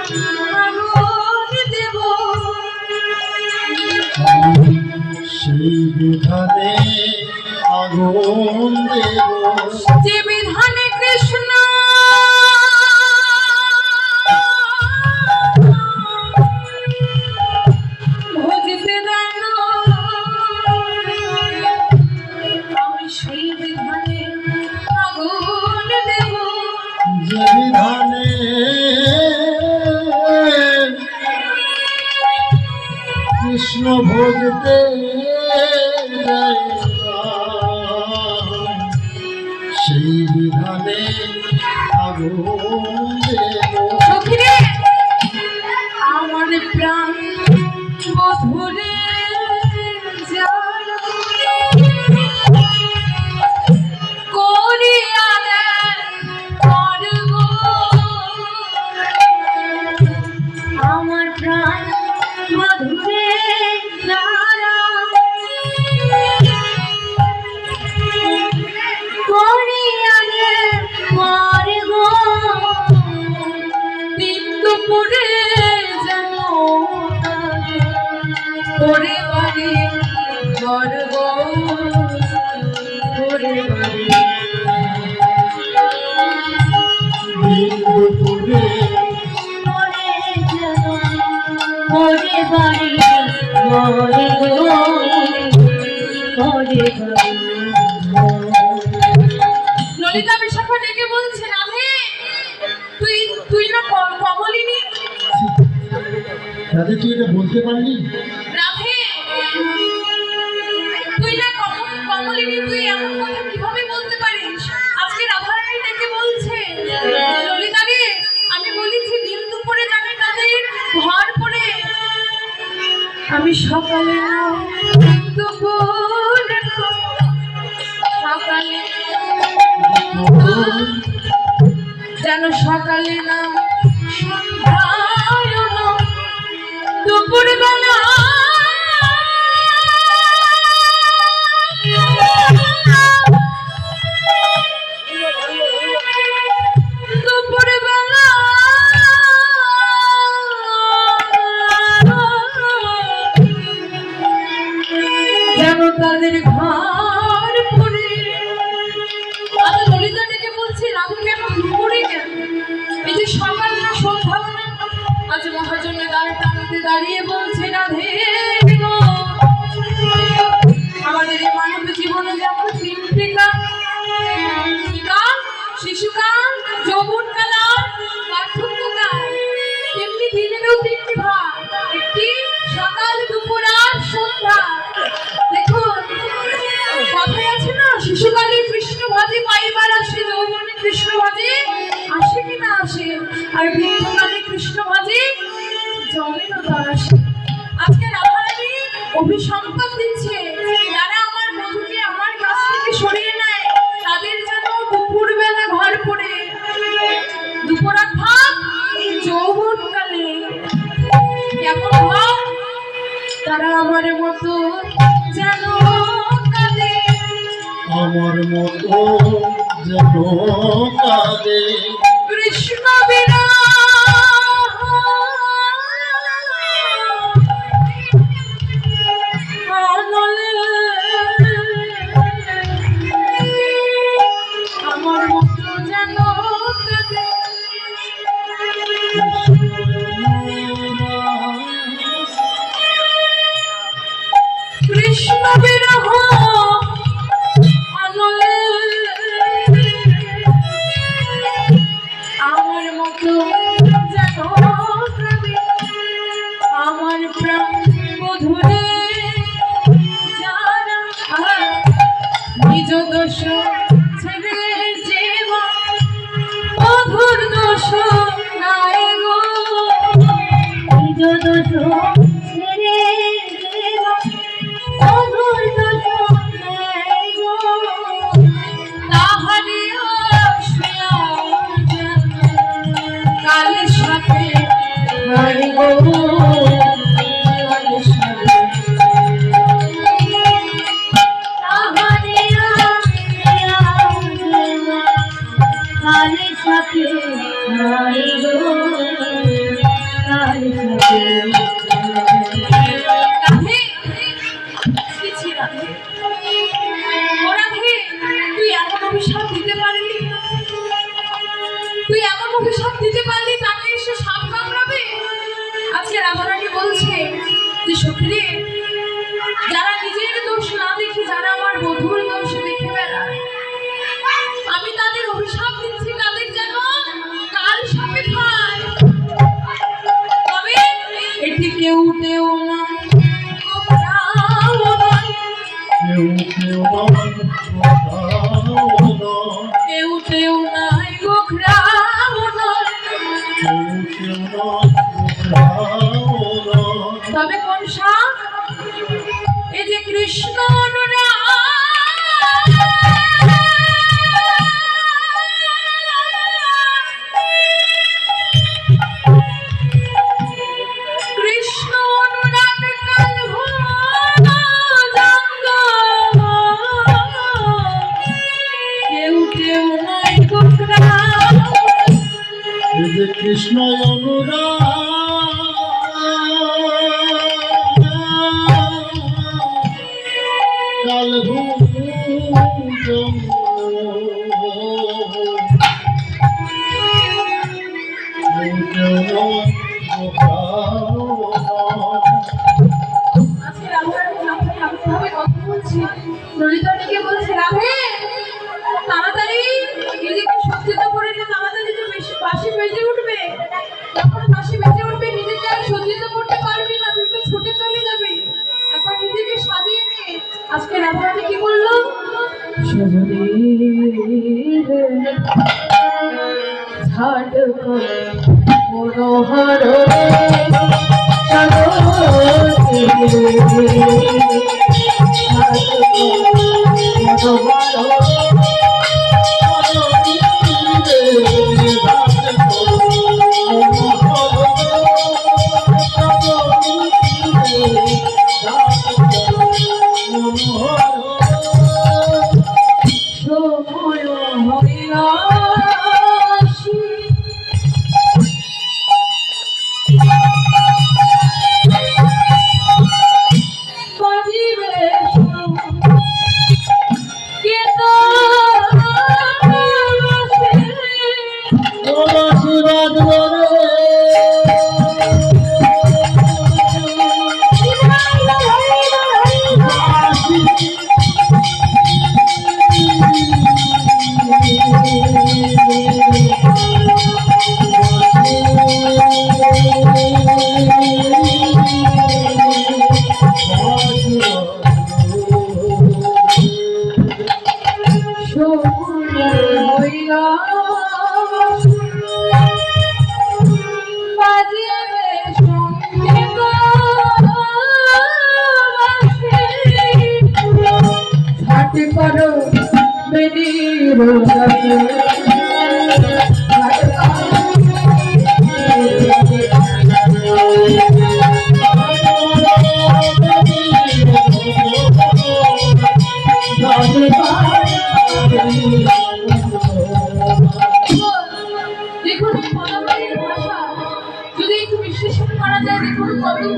সেই বিধানে আগুন দেব, যে বিধানে কৃষ্ণ ভজিতে দেন, আমি সেই বিধানে আগুন দেব। যে বিধানে কৃষ্ণ ভজতে সেই বিধানে আগুন দেব। সখিরে আমার প্রাণ মধুরে করিয়া দেন করব, আমার প্রাণ মধুরে ওরে বাড়ি গর্ব, ওরে বাড়ি বিন্দুপুরে ওরে বাড়ি গর্ব, ওরে বাড়ি। ললিতা বিশাখা ডেকে বলছে, রাধে তুই না কমলিনী? রাধে তুই এটা বলতে পারলি? রাধে তুই না কমলিনী, তুই এমন কথা কিভাবে বলতে পারিস? আজকে রাধারানী ডেকে বলছে, ললিতা রে আমি বলেছি দিন দুপুরে জানি তাদের ঘর পড়ে, আমি সকালে না দুপুর সকালে যেন সকালে না সন্ধ্যায় না দুপুর বেলা দুপুর বেলা যেন তাদের ঘর পড়ে। আমি ললিতা ডেকে বলছি, রাধু কেন দুপুরে কেন? এই যে সকাল না সন্ধ্যা না, আজ মহাজনে দ্বার টানতে দাঁড়িয়ে বলছে, রাধে আমাদের এই মানব জীবনে যেমন তিনটি কাল, শিশুকাল, যৌবনকাল, বার্ধক্যকাল, তেমনি দিনেরও তিনটি ভাগ, একটি সকাল, দুপুর আর সন্ধ্যা। দেখুন কথায় আছে না, শিশুকালে কৃষ্ণ ভাজে পাইবার আসে, যৌবনে কৃষ্ণ ভাজে আসে কিনা আসে, আর বৃদ্ধকালে কৃষ্ণ ভাজে জমেনও তার আসে। আজকে রাধারানী অভিসম্পাদ দিচ্ছে, যারা আমার বধূকে আমার কাছ থেকে সরিয়ে নেয় তাদের যেন দুপুর বেলা ঘর পড়ে। দুপুর অর্থাৎ যৌবনকালে কেমন হয়, তারা আমার মতো যেন কাঁদে, আমার মতো যেন কাঁদে। কৃষ্ণ বিনা আমার মতো যেন কাঁদে। কৃষ্ণ বিরহ আনলে আমার মতো যেন কাঁদে, আমার প্রাণ বধূরে যারা নিজ দোষ ছেড়ে যেবা, বধূর দোষ নাই গো, নিজ দোষ ছেড়ে যেবা, বধূর দোষ নাই গো, তাহারে আসিয়া কালের সাথে নাই গো, কালের সাথে তাহারে আসিয়া কালের সাথে নাই গো। বলছে যে সখীরে, যারা নিজের দোষ না দেখে যারা আমার বধূর দোষ দেখে বেড়ায়, আমি তাদের অভিশাপ দিচ্ছি তাদের যেন কাল সাপে খায়। তবে এটি কেউ কেউ না, কোথাও নয়, কেউ কেউ নয়, কোথাও নয়, কেউ কেউ নাই গোখরাও নয়, কেউ কেউ নয়, কোথাও নয়। তবে কোন সাপ? এই যে কৃষ্ণ অনুরাগ, কৃষ্ণ অনুরাগ কাল ভুবন জঙ্গ, কেউ কেউ নাই গোখরাও। এই যে কৃষ্ণ অনুরাগ আজকে রাধারানী ভাবে কথা বলছি, ললিতা ডেকে বলছে, রাধে তাড়াতাড়ি নিজেকে সজ্জিত করে নে, তাড়াতাড়ি যে বেশি বাঁশি বেজে উঠবে। যখন বাঁশি বেজে উঠবে নিজেকে আর সজ্জিত করতে পারবি না, তুই তো ছুটে চলে যাবে। এখন নিজেকে সাজিয়ে নে। আজকে রাধারানী কি বললো? ছাড় মনোহর সময় হইয়াছি, বাজিবে করো বেদির